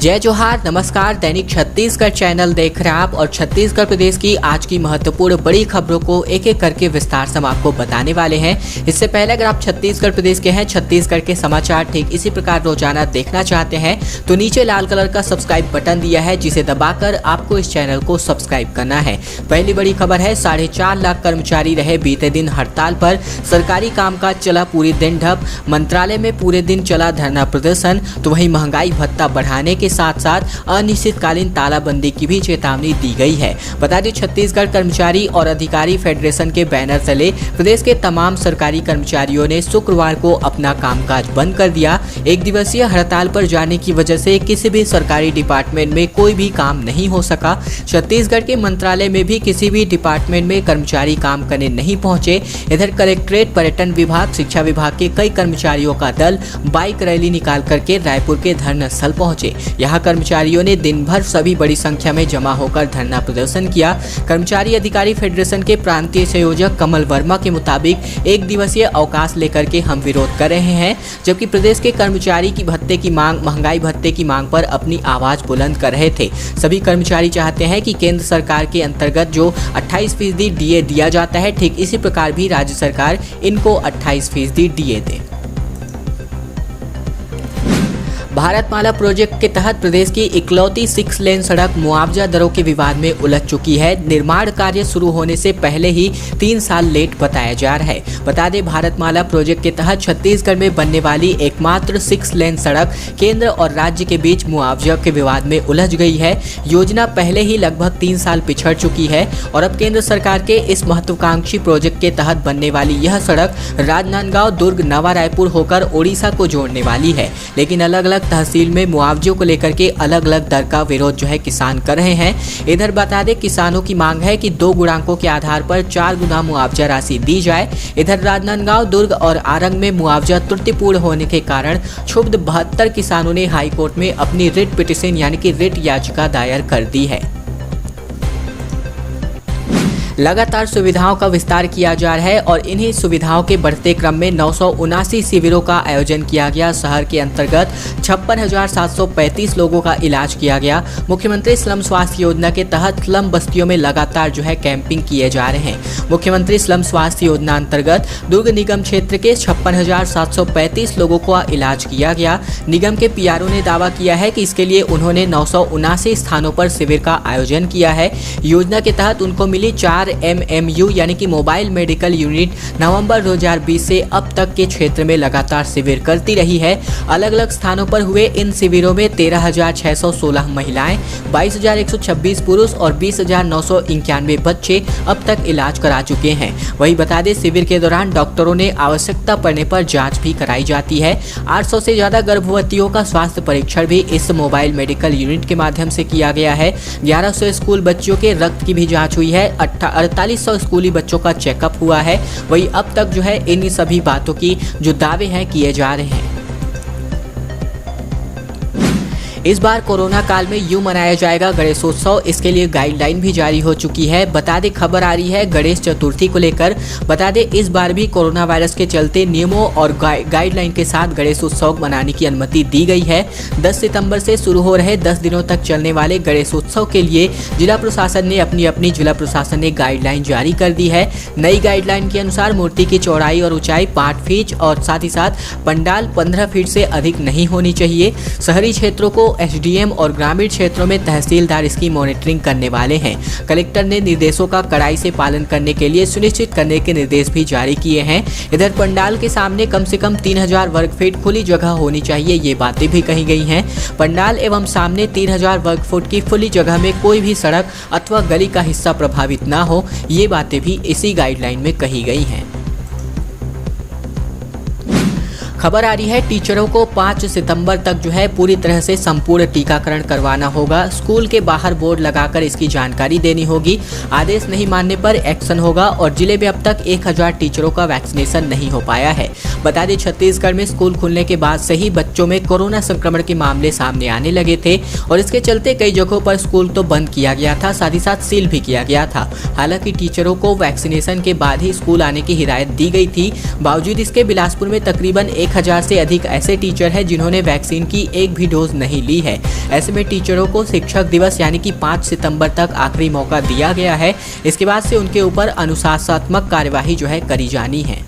जय जोहार, नमस्कार। दैनिक छत्तीसगढ़ चैनल देख रहे हैं आप और छत्तीसगढ़ प्रदेश की आज की महत्वपूर्ण बड़ी खबरों को एक एक करके विस्तार से हम आपको बताने वाले हैं। इससे पहले अगर आप छत्तीसगढ़ प्रदेश के हैं, छत्तीसगढ़ के समाचार ठीक इसी प्रकार रोजाना देखना चाहते हैं तो नीचे लाल कलर का सब्सक्राइब बटन दिया है, जिसे दबाकर आपको इस चैनल को सब्सक्राइब करना है। पहली बड़ी खबर है, 4.5 लाख कर्मचारी रहे बीते दिन हड़ताल पर। सरकारी कामकाज चला पूरे दिन ठप। मंत्रालय में पूरे दिन चला धरना प्रदर्शन। तो वहीं महंगाई भत्ता बढ़ाने के साथ साथ अनिश्चितकालीन तालाबंदी की भी चेतावनी दी गई है। बता दें, छत्तीसगढ़ कर्मचारी और अधिकारी फेडरेशन के बैनर तले प्रदेश के तमाम सरकारी कर्मचारियों ने शुक्रवार को अपना कामकाज बंद कर दिया। एक दिवसीय हड़ताल पर जाने की वजह से किसी भी सरकारी डिपार्टमेंट में कोई भी काम नहीं हो सका। छत्तीसगढ़ के मंत्रालय में भी किसी भी डिपार्टमेंट में कर्मचारी काम करने नहीं पहुंचे। इधर कलेक्ट्रेट, पर्यटन विभाग, शिक्षा विभाग के कई कर्मचारियों का दल बाइक रैली निकाल करके रायपुर के धरना स्थल पहुंचे। यहाँ कर्मचारियों ने दिन भर सभी बड़ी संख्या में जमा होकर धरना प्रदर्शन किया। कर्मचारी अधिकारी फेडरेशन के प्रांतीय संयोजक कमल वर्मा के मुताबिक एक दिवसीय अवकाश लेकर के हम विरोध कर रहे हैं, जबकि प्रदेश के कर्मचारी की भत्ते की मांग, महंगाई भत्ते की मांग पर अपनी आवाज बुलंद कर रहे थे। सभी कर्मचारी चाहते हैं कि केंद्र सरकार के अंतर्गत जो 28% डीए दिया जाता है, ठीक इसी प्रकार भी राज्य सरकार इनको 28% डीए दे। भारतमाला प्रोजेक्ट के तहत प्रदेश की इकलौती 6 लेन सड़क मुआवजा दरों के विवाद में उलझ चुकी है। निर्माण कार्य शुरू होने से पहले ही 3 साल लेट बताया जा रहा है। बता दें, भारतमाला प्रोजेक्ट के तहत छत्तीसगढ़ में बनने वाली एकमात्र 6 लेन सड़क केंद्र और राज्य के बीच मुआवजा के विवाद में उलझ गई है। योजना पहले ही लगभग 3 साल पिछड़ चुकी है और अब केंद्र सरकार के इस महत्वाकांक्षी प्रोजेक्ट के तहत बनने वाली यह सड़क राजनांदगांव, दुर्ग, नवा रायपुर होकर ओडिशा को जोड़ने वाली है। लेकिन अलग अलग तहसील में मुआवजे को लेकर के अलग अलग दर का विरोध किसान कर रहे हैं। इधर बता दें, किसानों की मांग है कि 2 गुणांकों के आधार पर 4 गुना मुआवजा राशि दी जाए। इधर राजनांदगांव, दुर्ग और आरंग में मुआवजा त्रुटिपूर्ण होने के कारण क्षुब्ध 72 किसानों ने हाईकोर्ट में अपनी रिट पिटीशन यानी कि रिट याचिका दायर कर दी है। लगातार सुविधाओं का विस्तार किया जा रहा है और इन्हीं सुविधाओं के बढ़ते क्रम में 979 शिविरों का आयोजन किया गया। शहर के अंतर्गत 56,735 लोगों का इलाज किया गया। मुख्यमंत्री स्लम स्वास्थ्य योजना के तहत स्लम बस्तियों में लगातार कैंपिंग किए जा रहे हैं। मुख्यमंत्री स्लम स्वास्थ्य योजना अंतर्गत दुर्ग निगम क्षेत्र के 56,735 लोगों का इलाज किया गया। निगम के पीआरओ ने दावा किया है कि इसके लिए उन्होंने 979 स्थानों पर शिविर का आयोजन किया है। योजना के तहत उनको मिली 4 MMU यानी कि मोबाइल मेडिकल यूनिट नवंबर 2020 से अब तक के क्षेत्र में लगातार शिविर करती रही है। अलग अलग स्थानों पर हुए इन शिविरों में 13,616 महिलाएं, 22,126 पुरुष और 20,991 बच्चे अब तक इलाज करा चुके हैं। वही बता दें, शिविर के दौरान डॉक्टरों ने आवश्यकता पड़ने पर जांच भी कराई जाती है। 800 से ज्यादा गर्भवतियों का स्वास्थ्य परीक्षण भी इस मोबाइल मेडिकल यूनिट के माध्यम से किया गया है। 1100 स्कूल बच्चों के रक्त की भी जाँच हुई है। 4800 स्कूली बच्चों का चेकअप हुआ है। वही अब तक इन सभी बातों की जो दावे हैं किए जा रहे हैं। इस बार कोरोना काल में यूं मनाया जाएगा गणेशोत्सव, इसके लिए गाइडलाइन भी जारी हो चुकी है। बता दें, खबर आ रही है गणेश चतुर्थी को लेकर। बता दें, इस बार भी कोरोना वायरस के चलते नियमों और गाइडलाइन के साथ गणेशोत्सव मनाने की अनुमति दी गई है। 10 सितंबर से शुरू हो रहे 10 दिनों तक चलने वाले गणेशोत्सव के लिए जिला प्रशासन ने अपनी जिला प्रशासन ने गाइडलाइन जारी कर दी है। नई गाइडलाइन के अनुसार मूर्ति की चौड़ाई और ऊंचाई 5 फीट और साथ ही साथ पंडाल 15 फीट से अधिक नहीं होनी चाहिए। शहरी क्षेत्रों को SDM और ग्रामीण क्षेत्रों में तहसीलदार इसकी मॉनिटरिंग करने वाले हैं। कलेक्टर ने निर्देशों का कड़ाई से पालन करने के लिए सुनिश्चित करने के निर्देश भी जारी किए हैं। इधर पंडाल के सामने कम से कम 3000 वर्ग फीट खुली जगह होनी चाहिए, ये बातें भी कही गई हैं। पंडाल एवं सामने 3000 वर्ग फुट की खुली जगह में कोई भी सड़क अथवा गली का हिस्सा प्रभावित न हो, ये बातें भी इसी गाइडलाइन में कही गई हैं। खबर आ रही है, टीचरों को 5 सितंबर तक पूरी तरह से संपूर्ण टीकाकरण करवाना होगा। स्कूल के बाहर बोर्ड लगाकर इसकी जानकारी देनी होगी। आदेश नहीं मानने पर एक्शन होगा और जिले में अब तक 1000 टीचरों का वैक्सीनेशन नहीं हो पाया है। बता दें, छत्तीसगढ़ में स्कूल खुलने के बाद से ही बच्चों में कोरोना संक्रमण के मामले सामने आने लगे थे और इसके चलते कई जगहों पर स्कूल तो बंद किया गया था, साथ ही साथ सील भी किया गया था। हालांकि टीचरों को वैक्सीनेशन के बाद ही स्कूल आने की हिदायत दी गई थी। बावजूद इसके बिलासपुर में तकरीबन 1 1000 से अधिक ऐसे टीचर हैं जिन्होंने वैक्सीन की एक भी डोज नहीं ली है। ऐसे में टीचरों को शिक्षक दिवस यानी कि 5 सितंबर तक आखिरी मौका दिया गया है। इसके बाद से उनके ऊपर अनुशासनात्मक कार्यवाही जो है करी जानी है।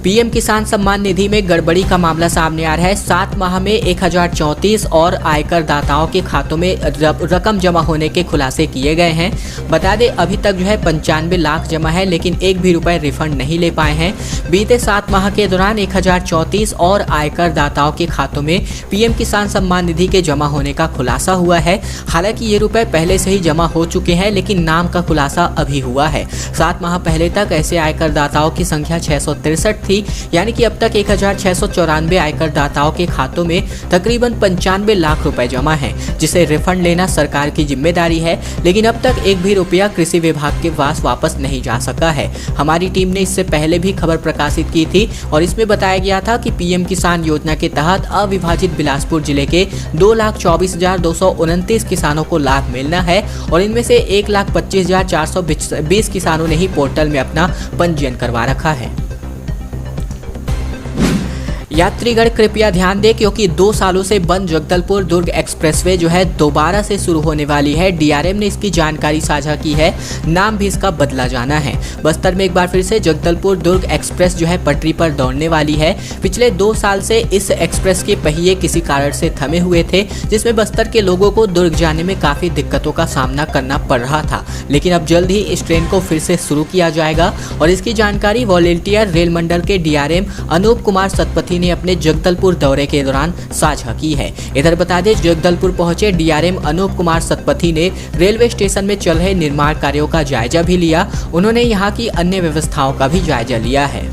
पीएम किसान सम्मान निधि में गड़बड़ी का मामला सामने आ रहा है। 7 माह में 1034 और आयकर दाताओं के खातों में रकम जमा होने के खुलासे किए गए हैं। बता दें अभी तक जो है 95 लाख जमा है, लेकिन एक भी रुपए रिफंड नहीं ले पाए हैं। बीते 7 माह के दौरान 1034 और आयकर दाताओं के खातों में पीएम किसान सम्मान निधि के जमा होने का खुलासा हुआ है। हालांकि ये रुपए पहले से ही जमा हो चुके हैं, लेकिन नाम का खुलासा अभी हुआ है। 7 माह पहले तक ऐसे आयकर दाताओं की संख्या 663 थी, यानी कि अब तक 1694 आयकर दाताओं के खातों में तकरीबन 95 लाख रुपए जमा हैं, जिसे रिफंड लेना सरकार की जिम्मेदारी है। लेकिन अब तक एक भी रुपया कृषि विभाग के पास वापस नहीं जा सका है। हमारी टीम ने इससे पहले भी खबर प्रकाशित की थी और इसमें बताया गया था कि पीएम किसान योजना के तहत अविभाजित बिलासपुर जिले के 2,24,229 किसानों को लाभ मिलना है और इनमें से 1,25,420 किसानों ने ही पोर्टल में अपना पंजीयन करवा रखा है। यात्रीगण कृपया ध्यान दें, क्योंकि 2 सालों से बंद जगदलपुर दुर्ग एक्सप्रेसवे जो है दोबारा से शुरू होने वाली है। डीआरएम ने इसकी जानकारी साझा की है। नाम भी इसका बदला जाना है। बस्तर में एक बार फिर से जगदलपुर दुर्ग एक्सप्रेस जो है पटरी पर दौड़ने वाली है। पिछले 2 साल से इस एक्सप्रेस के पहिए किसी कारण से थमे हुए थे, जिसमें बस्तर के लोगों को दुर्ग जाने में काफी दिक्कतों का सामना करना पड़ रहा था। लेकिन अब जल्द ही इस ट्रेन को फिर से शुरू किया जाएगा और इसकी जानकारी वॉलेंटियर रेल मंडल के डीआरएम अनूप कुमार सतपथी ने अपने जगदलपुर दौरे के दौरान साझा की है। इधर बता दें जगदलपुर पहुंचे डीआरएम अनूप कुमार सतपथी ने रेलवे स्टेशन में चल रहे निर्माण कार्यों का जायजा भी लिया। उन्होंने यहां की अन्य व्यवस्थाओं का भी जायजा लिया है।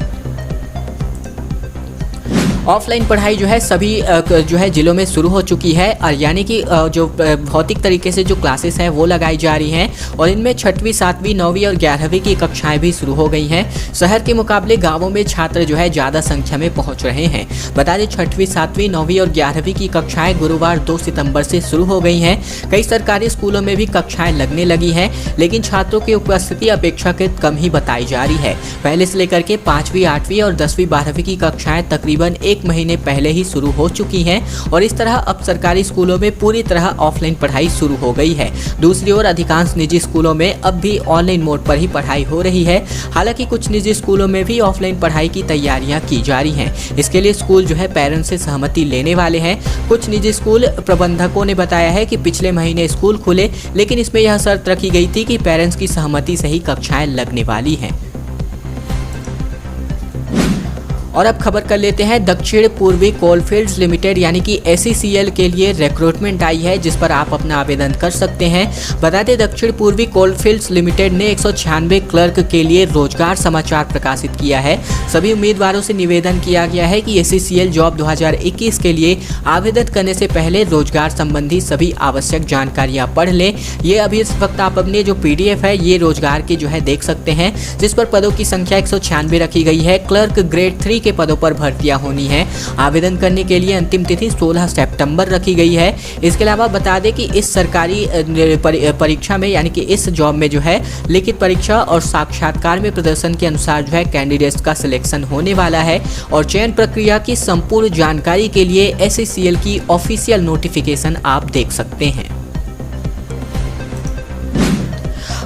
ऑफलाइन पढ़ाई जो है सभी जो है जिलों में शुरू हो चुकी है और यानी कि जो भौतिक तरीके से जो क्लासेस हैं वो लगाई जा रही हैं और इनमें 6वीं, 7वीं, 9वीं और 11वीं की कक्षाएं भी शुरू हो गई हैं। शहर के मुकाबले गांवों में छात्र जो है ज़्यादा संख्या में पहुंच रहे हैं। बता दें 6वीं, 7वीं, 9वीं और 11वीं की कक्षाएं गुरुवार 2 सितंबर से शुरू हो गई हैं। कई सरकारी स्कूलों में भी कक्षाएँ लगने लगी हैं, लेकिन छात्रों की उपस्थिति अपेक्षाकृत कम ही बताई जा रही है। पहले से लेकर के 5वीं, 8वीं और 10वीं, 12वीं की कक्षाएं तकरीबन 1 महीने पहले ही शुरू हो चुकी हैं और इस तरह अब सरकारी स्कूलों में पूरी तरह ऑफलाइन पढ़ाई शुरू हो गई है। दूसरी ओर अधिकांश निजी स्कूलों में अब भी ऑनलाइन मोड पर ही पढ़ाई हो रही है। हालांकि कुछ निजी स्कूलों में भी ऑफलाइन पढ़ाई की तैयारियां की जा रही हैं। इसके लिए स्कूल जो है पेरेंट्स से सहमति लेने वाले हैं। कुछ निजी स्कूल प्रबंधकों ने बताया है कि पिछले महीने स्कूल खुले, लेकिन इसमें यह शर्त रखी गई थी कि पेरेंट्स की सहमति से ही कक्षाएं लगने वाली हैं। और अब खबर कर लेते हैं दक्षिण पूर्वी कोलफील्ड्स लिमिटेड यानी कि SCCL के लिए रिक्रूटमेंट आई है, जिस पर आप अपना आवेदन कर सकते हैं। बता दें दक्षिण पूर्वी कोलफील्ड्स लिमिटेड ने 196 क्लर्क के लिए रोजगार समाचार प्रकाशित किया है। सभी उम्मीदवारों से निवेदन किया गया है कि SCCL जॉब 2021 के लिए आवेदन करने से पहले रोजगार संबंधी सभी आवश्यक जानकारियां पढ़ लें। ये अभी इस वक्त आप अपने जो PDF है ये रोजगार की जो है देख सकते हैं, जिस पर पदों की संख्या 196 रखी गई है। क्लर्क ग्रेड 3 के पदों पर भर्तियां होनी है। आवेदन करने के लिए अंतिम तिथि 16 सितंबर रखी गई है। इसके अलावा बता दें कि इस सरकारी परीक्षा में यानी कि इस जॉब में जो है लिखित परीक्षा और साक्षात्कार में प्रदर्शन के अनुसार जो है कैंडिडेट्स का सिलेक्शन होने वाला है और चयन प्रक्रिया की संपूर्ण जानकारी के लिए SCCL की ऑफिशियल नोटिफिकेशन आप देख सकते हैं।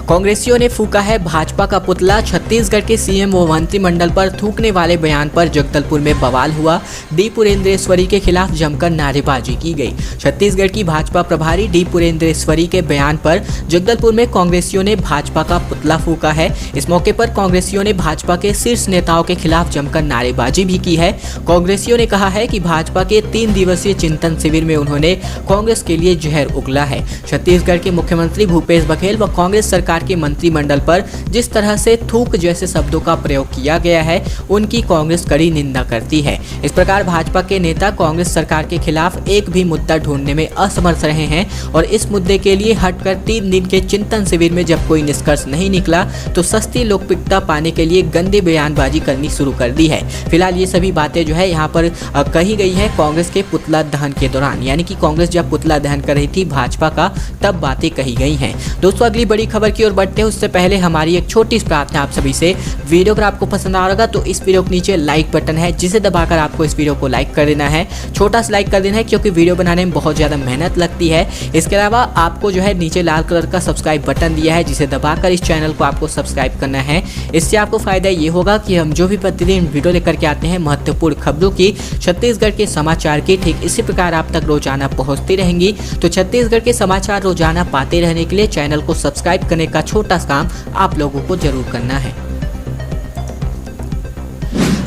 कांग्रेसियों ने फूका है भाजपा का पुतला। छत्तीसगढ़ के सीएम व मंत्रिमंडल पर थूकने वाले बयान पर जगदलपुर में बवाल हुआ। डी पुरेंद्रेश्वरी के खिलाफ जमकर नारेबाजी की गई। छत्तीसगढ़ की भाजपा प्रभारी डी पुरेंद्रेश्वरी के बयान पर जगदलपुर में कांग्रेसियों ने भाजपा का पुतला फूका है। इस मौके पर कांग्रेसियों ने भाजपा के शीर्ष नेताओं के खिलाफ जमकर नारेबाजी भी की है। कांग्रेसियों ने कहा है कि भाजपा के 3 दिवसीय चिंतन शिविर में उन्होंने कांग्रेस के लिए जहर उगला है। छत्तीसगढ़ के मुख्यमंत्री भूपेश बघेल व कांग्रेस सरकार के मंत्रिमंडल पर जिस तरह से थूक जैसे शब्दों का प्रयोग किया गया है, उनकी कांग्रेस कड़ी निंदा करती है। इस प्रकार भाजपा के नेता कांग्रेस सरकार के खिलाफ एक भी मुद्दा ढूंढने में असमर्थ रहे हैं और इस मुद्दे के लिए हटकर 3 दिन के चिंतन शिविर में जब कोई निष्कर्ष नहीं निकला तो सस्ती लोकप्रियता पाने के लिए गंदी बयानबाजी करनी शुरू कर दी है। फिलहाल ये सभी बातें जो है यहाँ पर कही गई है कांग्रेस के पुतला दहन के दौरान, यानी कि कांग्रेस जब पुतला दहन कर रही थी भाजपा का, तब बातें कही गई हैं। दोस्तों अगली बड़ी खबर की ओर बढ़ते हैं उससे पहले हमारी एक छोटी सी प्रार्थना आप सभी से। वीडियो अगर आपको पसंद आ रहा तो इस वीडियो के नीचे लाइक बटन है जिसे दबाकर आपको इस वीडियो को लाइक कर देना है, छोटा सा लाइक कर देना है क्योंकि वीडियो बनाने में बहुत ज़्यादा मेहनत लगती है। इसके अलावा आपको जो है नीचे लाल कलर का सब्सक्राइब बटन दिया है जिसे दबाकर इस चैनल को आपको सब्सक्राइब करना है। इससे आपको फायदा ये होगा कि हम जो भी प्रतिदिन वीडियो लेकर के आते हैं महत्वपूर्ण खबरों की, छत्तीसगढ़ के समाचार की, ठीक इसी प्रकार आप तक रोजाना पहुंचती रहेंगी। तो छत्तीसगढ़ के समाचार रोजाना पाते रहने के लिए चैनल को सब्सक्राइब करने का छोटा सा काम आप लोगों को जरूर करना है।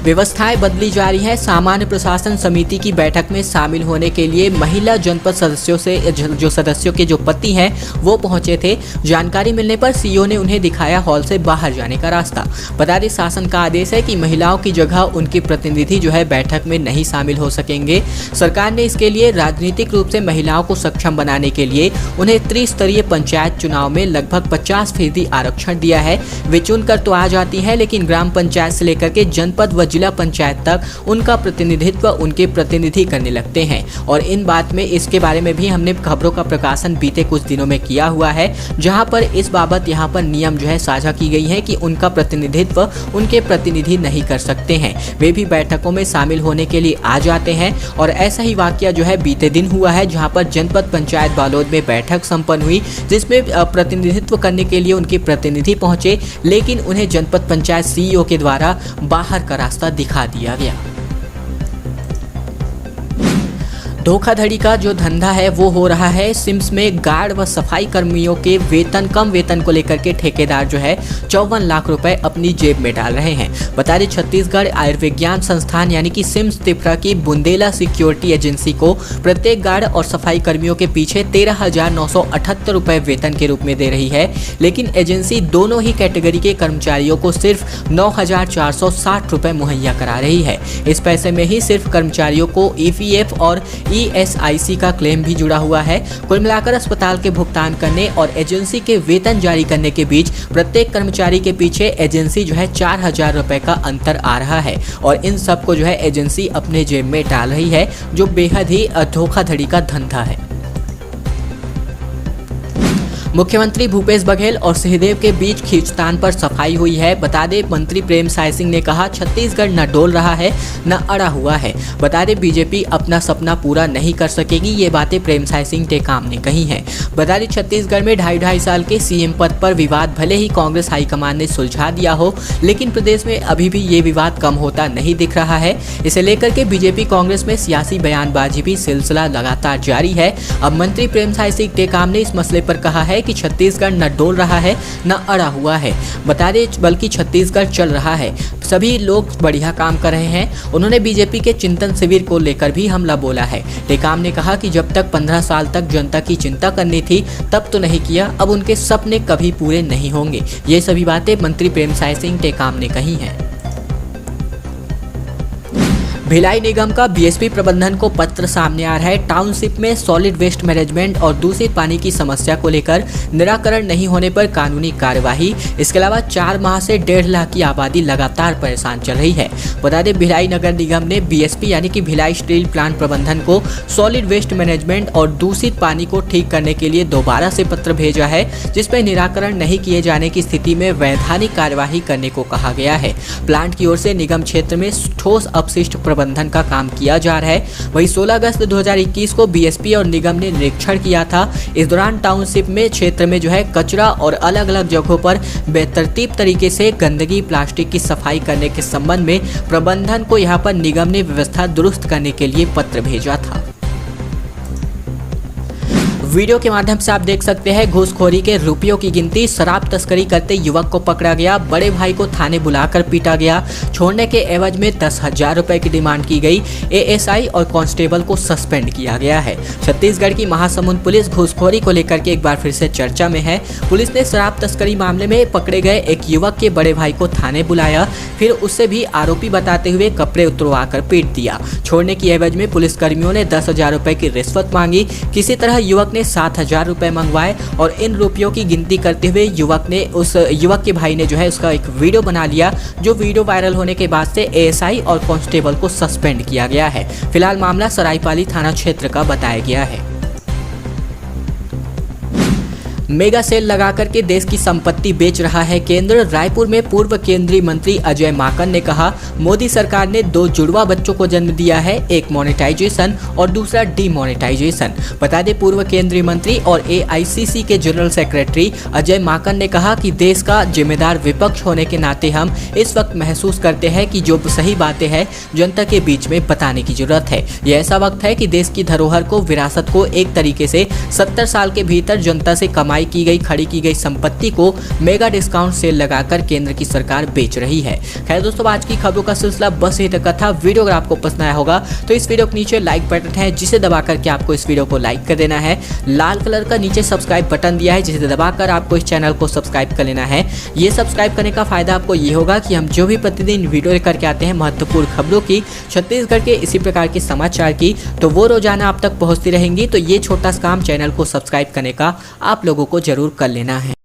व्यवस्थाएं बदली जा रही हैं। सामान्य प्रशासन समिति की बैठक में शामिल होने के लिए महिला जनपद सदस्यों से जो सदस्यों के जो पति हैं वो पहुंचे थे। जानकारी मिलने पर सीईओ ने उन्हें दिखाया हॉल से बाहर जाने का रास्ता। बता दें शासन का आदेश है कि महिलाओं की जगह उनके प्रतिनिधि जो है बैठक में नहीं शामिल हो सकेंगे। सरकार ने इसके लिए राजनीतिक रूप से महिलाओं को सक्षम बनाने के लिए उन्हें त्रिस्तरीय पंचायत चुनाव में लगभग 50% आरक्षण दिया है। वे चुनकर तो आ जाती है लेकिन ग्राम पंचायत से लेकर के जनपद व जिला पंचायत तक उनका प्रतिनिधित्व उनके प्रतिनिधि करने लगते हैं। और इन बात में इसके बारे में भी हमने खबरों का प्रकाशन बीते कुछ दिनों में किया हुआ है, जहां पर इस बाबत यहां पर नियम जो है साझा की गई है कि उनका प्रतिनिधित्व उनके प्रतिनिधि नहीं कर सकते हैं। वे भी बैठकों में शामिल होने के लिए आ जाते हैं। और ऐसा ही वाकया जो है बीते दिन हुआ है, जहां पर जनपद पंचायत बालोद में बैठक संपन्न हुई जिसमें प्रतिनिधित्व करने के लिए उनके प्रतिनिधि पहुंचे, लेकिन उन्हें जनपद पंचायत सीईओ के द्वारा बाहर का रास्ता दिखा दिया गया। धोखाधड़ी का जो धंधा है वो हो रहा है सिम्स में। गार्ड व सफाई कर्मियों के कम वेतन को लेकर के ठेकेदार जो है 54 लाख रुपए अपनी जेब में डाल रहे हैं। बता दें छत्तीसगढ़ आयुर्विज्ञान संस्थान यानी कि सिम्स त्रिपुरा की बुंदेला सिक्योरिटी एजेंसी को प्रत्येक गार्ड और सफाई कर्मियों के पीछे 13,978 रुपए वेतन के रूप में दे रही है, लेकिन एजेंसी दोनों ही कैटेगरी के कर्मचारियों को सिर्फ 9,460 रुपए मुहैया करा रही है। इस पैसे में ही सिर्फ कर्मचारियों को EPF और ESIC का क्लेम भी जुड़ा हुआ है। कुल मिलाकर अस्पताल के भुगतान करने और एजेंसी के वेतन जारी करने के बीच प्रत्येक कर्मचारी के पीछे एजेंसी जो है 4,000 रुपए का अंतर आ रहा है। और इन सब को जो है एजेंसी अपने जेब में डाल रही है, जो बेहद ही धोखाधड़ी का धंधा है। मुख्यमंत्री भूपेश बघेल और सिंहदेव के बीच खींचतान पर सफाई हुई है। बता दें मंत्री प्रेम साय सिंह ने कहा छत्तीसगढ़ न डोल रहा है न अड़ा हुआ है। बता दें बीजेपी अपना सपना पूरा नहीं कर सकेगी, ये बातें प्रेम साय सिंह टेकाम ने कही हैं। बता दें छत्तीसगढ़ में 2.5 साल के सीएम पद पर विवाद भले ही कांग्रेस हाईकमान ने सुलझा दिया हो, लेकिन प्रदेश में अभी भी ये विवाद कम होता नहीं दिख रहा है। इसे लेकर के बीजेपी कांग्रेस में सियासी बयानबाजी भी सिलसिला लगातार जारी है। अब मंत्री प्रेम साय सिंह टेकाम ने इस मसले पर कहा है कि छत्तीसगढ़ न डोल रहा है न अड़ा हुआ है। बता दें बल्कि छत्तीसगढ़ चल रहा है, सभी लोग बढ़िया काम कर रहे हैं। उन्होंने बीजेपी के चिंतन शिविर को लेकर भी हमला बोला है। टेकाम ने कहा कि जब तक 15 साल तक जनता की चिंता करनी थी तब तो नहीं किया, अब उनके सपने कभी पूरे नहीं होंगे। ये सभी बातें मंत्री प्रेम साय सिंह टेकाम ने कही हैं। भिलाई निगम का बीएसपी प्रबंधन को पत्र सामने आ रहा है। टाउनशिप में सॉलिड वेस्ट मैनेजमेंट और दूषित पानी की समस्या को लेकर निराकरण नहीं होने पर कानूनी कार्यवाही। इसके अलावा 4 माह से 1.5 लाख की आबादी लगातार परेशान चल रही है। बता दें भिलाई नगर निगम ने बीएसपी यानी कि भिलाई स्टील प्लांट प्रबंधन को सॉलिड वेस्ट मैनेजमेंट और दूषित पानी को ठीक करने के लिए दोबारा से पत्र भेजा है, जिसमें निराकरण नहीं किए जाने की स्थिति में वैधानिक कार्यवाही करने को कहा गया है। प्लांट की ओर से निगम क्षेत्र में ठोस अपशिष्ट प्रबंधन का काम किया जा रहा है। वहीं 16 अगस्त 2021 को बीएसपी और निगम ने निरीक्षण किया था। इस दौरान टाउनशिप में क्षेत्र में जो है कचरा और अलग अलग जगहों पर बेतरतीब तरीके से गंदगी प्लास्टिक की सफाई करने के संबंध में प्रबंधन को यहां पर निगम ने व्यवस्था दुरुस्त करने के लिए पत्र भेजा था। वीडियो के माध्यम से आप देख सकते हैं घूसखोरी के रुपयों की गिनती। शराब तस्करी करते युवक को पकड़ा गया, बड़े भाई को थाने बुलाकर पीटा गया, छोड़ने के एवज में 10,000 रुपए की डिमांड की गई। एएसआई और कांस्टेबल को सस्पेंड किया गया है। छत्तीसगढ़ की महासमुंद पुलिस घूसखोरी को लेकर के एक बार फिर से चर्चा में है। पुलिस ने शराब तस्करी मामले में पकड़े गए एक युवक के बड़े भाई को थाने बुलाया, फिर उससे भी आरोपी बताते हुए कपड़े उतरवा कर पीट दिया। छोड़ने की एवज में पुलिसकर्मियों ने 10,000 रुपए की रिश्वत मांगी। किसी तरह युवक ने 7,000 रुपए मंगवाए और इन रुपयों की गिनती करते हुए उस युवक के भाई ने जो है उसका एक वीडियो बना लिया, जो वीडियो वायरल होने के बाद से एएसआई और कांस्टेबल को सस्पेंड किया गया है। फिलहाल मामला सरायपाली थाना क्षेत्र का बताया गया है। मेगा सेल लगा करके देश की संपत्ति बेच रहा है केंद्र। रायपुर में पूर्व केंद्रीय मंत्री अजय माकन ने कहा, मोदी सरकार ने 2 जुड़वा बच्चों को जन्म दिया है, एक मोनेटाइजेशन और दूसरा डीमोनेटाइजेशन। बता दें, पूर्व केंद्रीय मंत्री और AICC के जनरल सेक्रेटरी अजय माकन ने कहा कि देश का जिम्मेदार विपक्ष होने के नाते हम इस वक्त महसूस करते हैं कि जो सही बातें हैं जनता के बीच में बताने की जरूरत है। यह ऐसा वक्त है कि देश की धरोहर को, विरासत को एक तरीके से 70 साल के भीतर जनता से कमाई की गई, खड़ी की गई संपत्ति को मेगा डिस्काउंट सेल लगाकर केंद्र की सरकार बेच रही है। खैर दोस्तों, आज की खबरों का सिलसिला बस यही तक का था। वीडियो अगर आपको पसंद आया होगा तो इस वीडियो के नीचे लाइक बटन है, जिसे दबा करके आपको इस वीडियो को लाइक कर देना है। लाल कलर का नीचे सब्सक्राइब बटन दिया है, जिसे दबाकर आपको इस चैनल को सब्सक्राइब कर लेना है। ये सब्सक्राइब करने का फायदा आपको ये होगा कि हम जो भी प्रतिदिन वीडियो लेकर के आते हैं महत्वपूर्ण खबरों की, छत्तीसगढ़ के इसी प्रकार के समाचार की, तो वो रोजाना आप तक पहुंचती रहेंगी। तो ये छोटा सा काम चैनल को सब्सक्राइब करने का आप लोगों को जरूर कर लेना है।